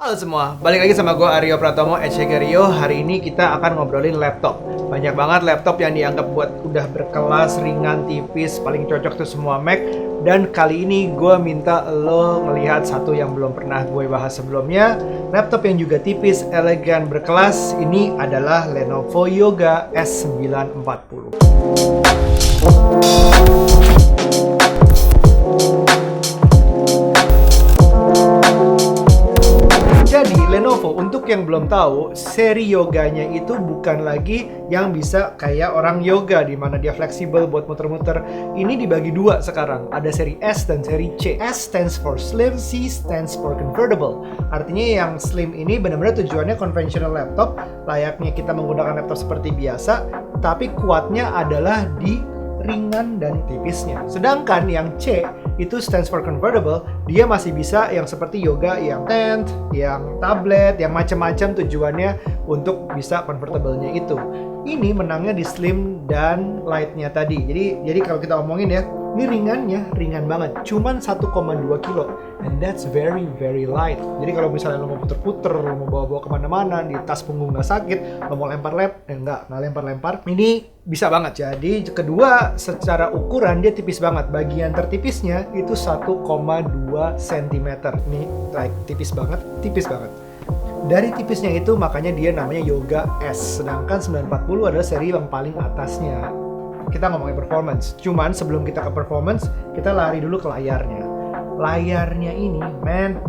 Halo semua, balik lagi sama gue Aryo Pratomo @Rio. Hari ini kita akan ngobrolin laptop. Banyak banget laptop yang dianggap buat udah berkelas, ringan, tipis, paling cocok tuh semua Mac. Dan kali ini gue minta lo ngelihat satu yang belum pernah gue bahas sebelumnya. Laptop yang juga tipis, elegan, berkelas. Ini adalah Lenovo Yoga S940. Jadi Lenovo, untuk yang belum tahu, seri Yoganya itu bukan lagi yang bisa kayak orang yoga di mana dia fleksibel buat muter-muter. Ini dibagi dua sekarang. Ada seri S dan seri C. S stands for slim, C stands for convertible. Artinya yang slim ini benar-benar tujuannya conventional laptop, layaknya kita menggunakan laptop seperti biasa, tapi kuatnya adalah di ringan dan tipisnya. Sedangkan yang C itu stands for convertible, dia masih bisa yang seperti yoga, yang tent, yang tablet, yang macam-macam tujuannya untuk bisa convertible-nya itu. Ini menangnya di slim dan light-nya tadi. Jadi kalau kita omongin ya, ini ringannya ringan banget, cuman 1,2 kilo, and that's very very light. Jadi kalau misalnya lo mau puter-puter, lo mau bawa-bawa kemana-mana, di tas punggung nggak sakit, lo mau lempar-lempar, nggak lempar-lempar, ini bisa banget. Jadi kedua, secara ukuran dia tipis banget. Bagian tertipisnya itu 1,2 cm. Ini like tipis banget. Dari tipisnya itu makanya dia namanya Yoga S. Sedangkan 940 adalah seri yang paling atasnya. Kita ngomongin performance. Cuman sebelum kita ke performance, kita lari dulu ke layarnya. Layarnya ini,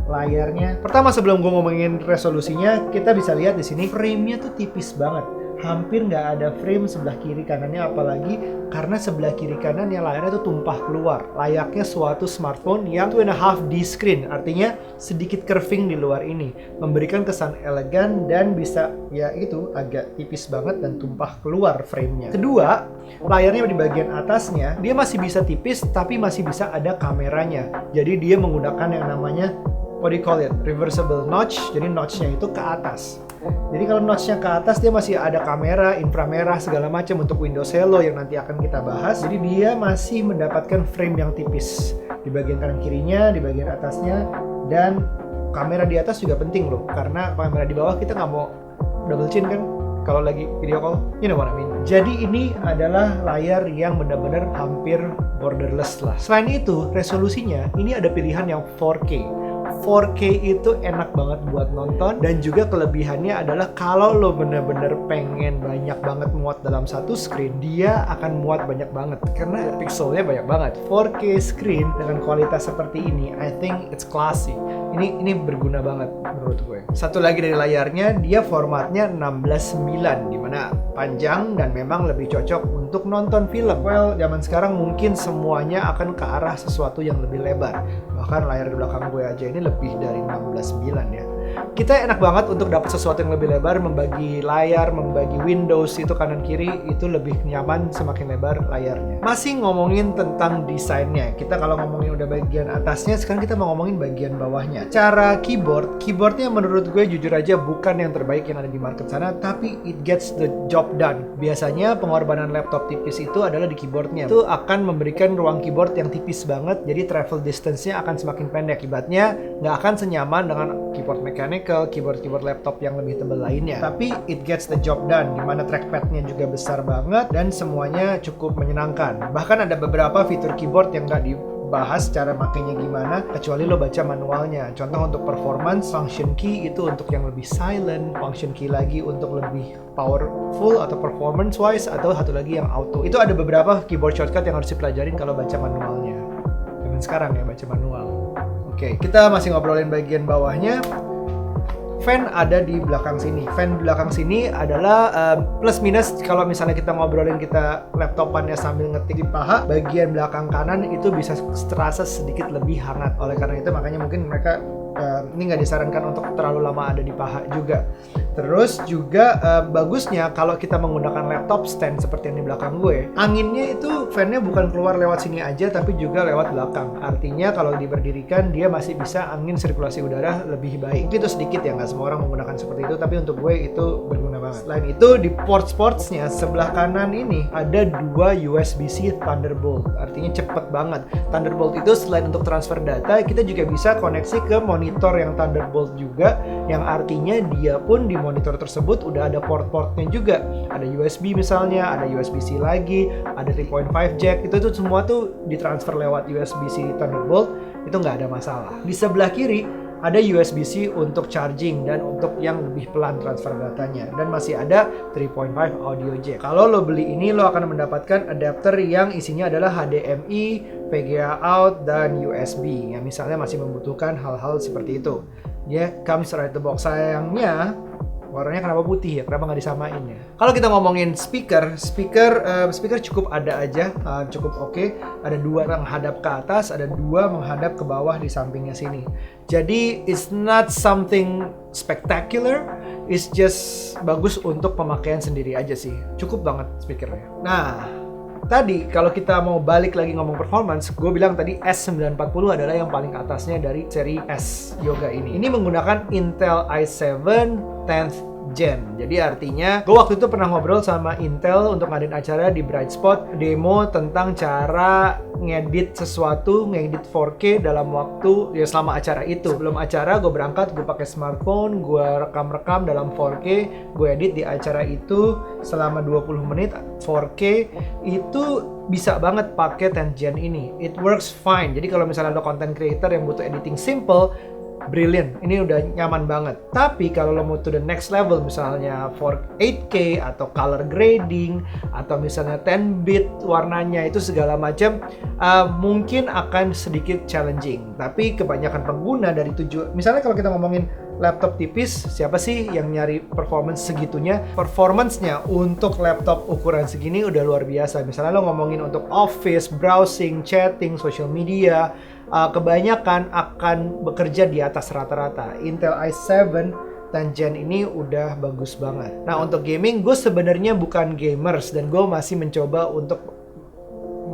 layarnya. Pertama sebelum gue ngomongin resolusinya, kita bisa lihat di sini frame-nya tuh tipis banget. Hampir nggak ada frame sebelah kiri kanannya, apalagi karena sebelah kiri kanannya layarnya tuh tumpah keluar. Layaknya suatu smartphone yang 2.5D screen, artinya sedikit curving di luar ini, memberikan kesan elegan dan bisa ya itu agak tipis banget dan tumpah keluar frame-nya. Kedua, layarnya di bagian atasnya dia masih bisa tipis tapi masih bisa ada kameranya. Jadi dia menggunakan yang namanya reversible notch. Jadi notch-nya itu ke atas. Jadi kalau notch-nya ke atas, dia masih ada kamera, inframerah, segala macam untuk Windows Hello yang nanti akan kita bahas. Jadi dia masih mendapatkan frame yang tipis di bagian kanan kirinya, di bagian atasnya, dan kamera di atas juga penting loh, karena kamera di bawah kita nggak mau double chin kan kalau lagi video call, you know what I mean. Jadi ini adalah layar yang benar-benar hampir borderless lah. Selain itu, resolusinya ini ada pilihan yang 4K. 4K itu enak banget buat nonton, dan juga kelebihannya adalah kalau lo bener-bener pengen banyak banget muat dalam satu screen, dia akan muat banyak banget karena pixelnya banyak banget. 4K screen dengan kualitas seperti ini, I think it's classy. Ini berguna banget menurut gue. Satu lagi dari layarnya, dia formatnya 16:9, dimana panjang dan memang lebih cocok untuk nonton film. Well, zaman sekarang mungkin semuanya akan ke arah sesuatu yang lebih lebar. Bahkan layar di belakang gue aja ini lebih dari 16:9 ya. Kita enak banget untuk dapat sesuatu yang lebih lebar, membagi layar, membagi windows itu kanan kiri, itu lebih nyaman semakin lebar layarnya. Masih ngomongin tentang desainnya. Kita kalau ngomongin udah bagian atasnya, sekarang kita mau ngomongin bagian bawahnya. Cara keyboardnya menurut gue jujur aja bukan yang terbaik yang ada di market sana, tapi it gets the job done. Biasanya pengorbanan laptop tipis itu adalah di keyboardnya. Itu akan memberikan ruang keyboard yang tipis banget, jadi travel distance-nya akan semakin pendek. Akibatnya nggak akan senyaman dengan keyboard mechanical, keyboard laptop yang lebih tebal lainnya. Tapi it gets the job done, dimana trackpad-nya juga besar banget dan semuanya cukup menyenangkan. Bahkan ada beberapa fitur keyboard yang nggak dibahas cara makainya gimana, kecuali lo baca manualnya. Contoh untuk performance, function key itu untuk yang lebih silent, function key lagi untuk lebih powerful atau performance wise, atau satu lagi yang auto. Itu ada beberapa keyboard shortcut yang harus dipelajarin kalau baca manualnya. Dan sekarang ya baca manual. Oke, kita masih ngobrolin bagian bawahnya. Fan ada di belakang sini. Fan di belakang sini adalah plus minus kalau misalnya kita ngobrolin, kita laptopannya sambil ngetik di paha, bagian belakang kanan itu bisa terasa sedikit lebih hangat. Oleh karena itu makanya mungkin mereka ini nggak disarankan untuk terlalu lama ada di paha juga. Terus juga bagusnya kalau kita menggunakan laptop stand seperti yang di belakang gue, anginnya itu fan-nya bukan keluar lewat sini aja, tapi juga lewat belakang. Artinya kalau diberdirikan dia masih bisa angin sirkulasi udara lebih baik. Itu sedikit ya, nggak nggak semua orang menggunakan seperti itu, tapi untuk gue itu berguna banget. Selain itu di port sportsnya sebelah kanan ini ada 2 USB-C Thunderbolt, artinya cepet banget. Thunderbolt itu selain untuk transfer data, kita juga bisa koneksi ke monitor yang Thunderbolt juga, yang artinya dia pun di monitor tersebut udah ada port-portnya juga. Ada USB misalnya, ada USB-C lagi, ada 3.5 jack, itu tuh semua tuh ditransfer lewat USB-C Thunderbolt, itu nggak ada masalah. Di sebelah kiri ada USB-C untuk charging dan untuk yang lebih pelan transfer datanya, dan masih ada 3.5 audio jack. Kalau lo beli ini, lo akan mendapatkan adapter yang isinya adalah HDMI, VGA out, dan USB yang misalnya masih membutuhkan hal-hal seperti itu. Dia comes right the box. Sayangnya warnanya kenapa putih ya? Kenapa nggak disamain ya? Kalau kita ngomongin speaker cukup ada aja, cukup oke. Ada 2 menghadap ke atas, ada 2 menghadap ke bawah di sampingnya sini. Jadi it's not something spectacular, it's just bagus untuk pemakaian sendiri aja sih. Cukup banget speakernya. Nah, tadi kalau kita mau balik lagi ngomong performance, gue bilang tadi S940 adalah yang paling atasnya dari seri S Yoga ini. Ini menggunakan Intel i7 10th Gen. Jadi artinya gue waktu itu pernah ngobrol sama Intel untuk ngadain acara di Bright Spot, demo tentang cara ngedit sesuatu, ngedit 4K dalam waktu ya selama acara itu. Sebelum acara gue berangkat, gue pakai smartphone, gue rekam dalam 4K, gue edit di acara itu selama 20 menit 4K. Itu bisa banget pakai 10th Gen ini. It works fine. Jadi kalau misalnya lo content creator yang butuh editing simple, brilliant, ini udah nyaman banget. Tapi kalau lo mau to the next level, misalnya for 8K atau color grading atau misalnya 10-bit warnanya itu segala macam, mungkin akan sedikit challenging. Tapi kebanyakan pengguna dari misalnya kalau kita ngomongin laptop tipis, siapa sih yang nyari performance segitunya? Performance-nya untuk laptop ukuran segini udah luar biasa. Misalnya lo ngomongin untuk office, browsing, chatting, social media, kebanyakan akan bekerja di atas rata-rata. Intel i7 10th Gen ini udah bagus banget. Nah, untuk gaming, gue sebenarnya bukan gamers dan gue masih mencoba untuk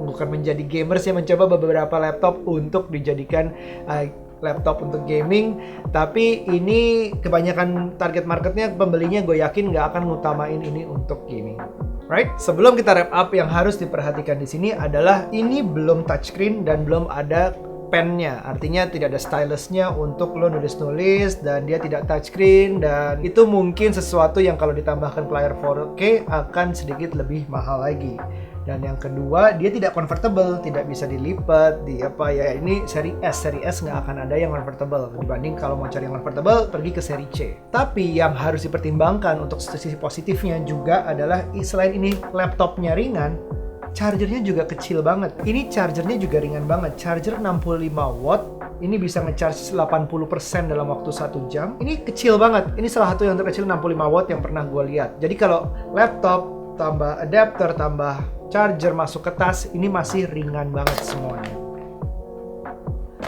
bukan menjadi gamers ya, mencoba beberapa laptop untuk dijadikan laptop untuk gaming, tapi ini kebanyakan target marketnya pembelinya gue yakin nggak akan ngutamain ini untuk gaming. Right? Sebelum kita wrap up, yang harus diperhatikan di sini adalah ini belum touchscreen dan belum ada pennya, artinya tidak ada stylusnya untuk lo nulis-nulis, dan dia tidak touchscreen, dan itu mungkin sesuatu yang kalau ditambahkan player 4K akan sedikit lebih mahal lagi. Dan yang kedua, dia tidak convertible, tidak bisa dilipat, ini seri S nggak akan ada yang convertible. Dibanding kalau mau cari yang convertible, pergi ke seri C. Tapi yang harus dipertimbangkan untuk sisi positifnya juga adalah selain ini laptopnya ringan, chargernya juga kecil banget. Ini chargernya juga ringan banget. Charger 65 watt, ini bisa nge-charge 80% dalam waktu 1 jam. Ini kecil banget. Ini salah satu yang terkecil 65 watt yang pernah gue lihat. Jadi kalau laptop tambah adapter tambah charger masuk ke tas, ini masih ringan banget semuanya.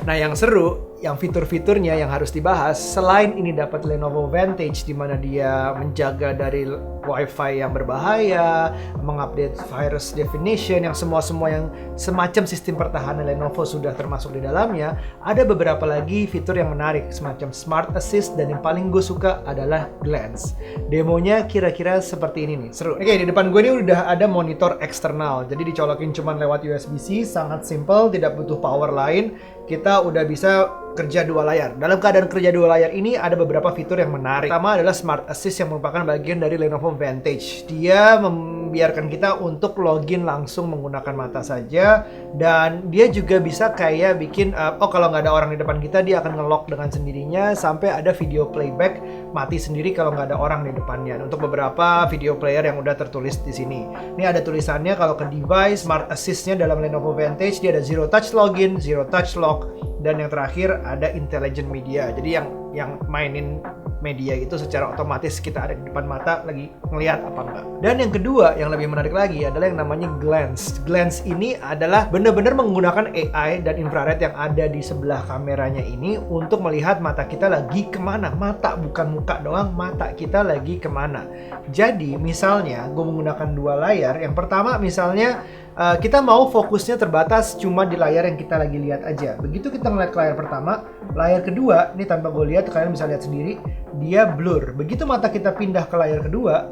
Nah, yang seru, yang fitur-fiturnya yang harus dibahas, selain ini dapat Lenovo Vantage di mana dia menjaga dari Wi-Fi yang berbahaya, mengupdate virus definition, yang semua yang semacam sistem pertahanan Lenovo sudah termasuk di dalamnya. Ada beberapa lagi fitur yang menarik semacam Smart Assist, dan yang paling gue suka adalah Glance. Demonya kira-kira seperti ini nih, seru. Oke, di depan gue ini udah ada monitor eksternal, jadi dicolokin cuman lewat USB-C, sangat simple, tidak butuh power lain. Kita udah bisa kerja 2 layar. Dalam keadaan kerja 2 layar ini ada beberapa fitur yang menarik. Pertama adalah Smart Assist yang merupakan bagian dari Lenovo Vantage. Dia membiarkan kita untuk login langsung menggunakan mata saja, dan dia juga bisa kayak bikin kalau nggak ada orang di depan kita, dia akan nge-lock dengan sendirinya sampai ada video playback mati sendiri kalau nggak ada orang di depannya. Untuk beberapa video player yang udah tertulis di sini. Ini ada tulisannya kalau ke device Smart Assist-nya dalam Lenovo Vantage, dia ada Zero Touch Login, Zero Touch Lock, dan yang terakhir ada Intelligent Media. Jadi yang mainin media itu secara otomatis kita ada di depan mata lagi ngelihat apa enggak. Dan yang kedua yang lebih menarik lagi adalah yang namanya Glance. Glance ini adalah benar-benar menggunakan AI dan infrared yang ada di sebelah kameranya ini untuk melihat mata kita lagi kemana. Mata, bukan muka doang, mata kita lagi kemana. Jadi misalnya gue menggunakan 2 layar. Yang pertama misalnya kita mau fokusnya terbatas cuma di layar yang kita lagi lihat aja. Begitu kita ngeliat ke layar pertama, layar kedua, ini tanpa gue lihat, kalian bisa lihat sendiri, dia blur. Begitu mata kita pindah ke layar kedua,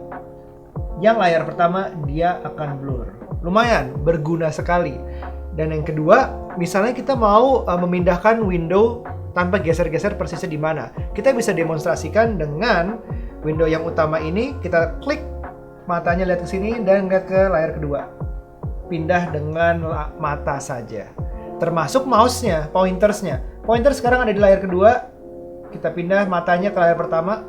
yang layar pertama dia akan blur. Lumayan, berguna sekali. Dan yang kedua, misalnya kita mau memindahkan window tanpa geser-geser persisnya di mana. Kita bisa demonstrasikan dengan window yang utama ini, kita klik matanya lihat ke sini dan lihat ke layar kedua. Pindah dengan mata saja. Termasuk mouse-nya, pointersnya. Pointer sekarang ada di layar kedua. Kita pindah matanya ke layar pertama.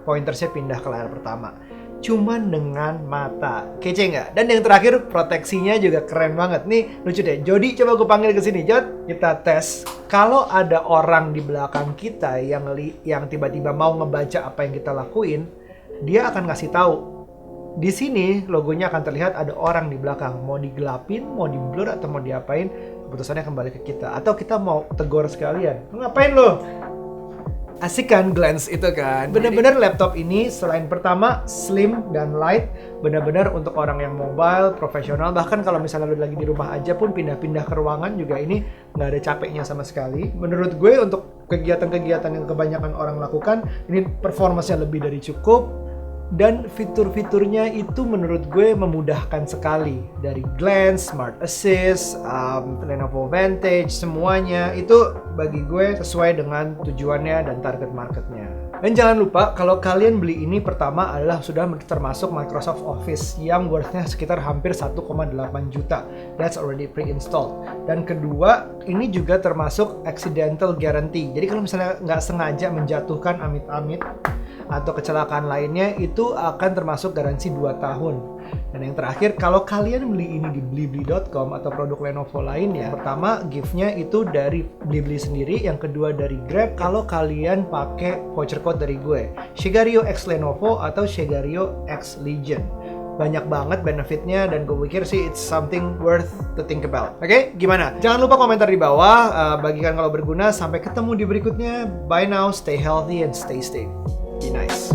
Pointersnya pindah ke layar pertama. Cuman dengan mata. Kece nggak? Dan yang terakhir, proteksinya juga keren banget. Nih, lucu deh. Jody, coba gue panggil ke sini. Jod, kita tes. Kalau ada orang di belakang kita yang tiba-tiba mau ngebaca apa yang kita lakuin, dia akan ngasih tahu. Di sini logonya akan terlihat ada orang di belakang. Mau digelapin, mau di-blur, atau mau diapain, keputusannya kembali ke kita. Atau kita mau tegur sekalian. Ngapain lo? Asik kan glance itu kan? Bener-bener laptop ini selain pertama slim dan light, bener-bener untuk orang yang mobile, profesional. Bahkan kalau misalnya lo lagi di rumah aja pun pindah-pindah ke ruangan juga ini nggak ada capeknya sama sekali. Menurut gue untuk kegiatan-kegiatan yang kebanyakan orang lakukan, ini performanya lebih dari cukup. Dan fitur-fiturnya itu menurut gue memudahkan sekali. Dari glance, smart assist, Lenovo Vantage, semuanya itu bagi gue sesuai dengan tujuannya dan target marketnya. Dan jangan lupa kalau kalian beli ini pertama adalah sudah termasuk Microsoft Office yang worth-nya sekitar hampir 1,8 juta. That's already pre-installed. Dan kedua, ini juga termasuk accidental guarantee. Jadi kalau misalnya nggak sengaja menjatuhkan amit-amit atau kecelakaan lainnya, itu akan termasuk garansi 2 tahun. Dan yang terakhir, kalau kalian beli ini di blibli.com atau produk Lenovo lainnya, pertama gift-nya itu dari Blibli sendiri, yang kedua dari Grab kalau kalian pakai voucher code dari gue, Shegario X Lenovo atau Shegario X Legion. Banyak banget benefitnya dan gue pikir sih it's something worth to think about. Oke, gimana? Jangan lupa komentar di bawah, bagikan kalau berguna. Sampai ketemu di berikutnya. Bye now, stay healthy and stay safe. Be nice.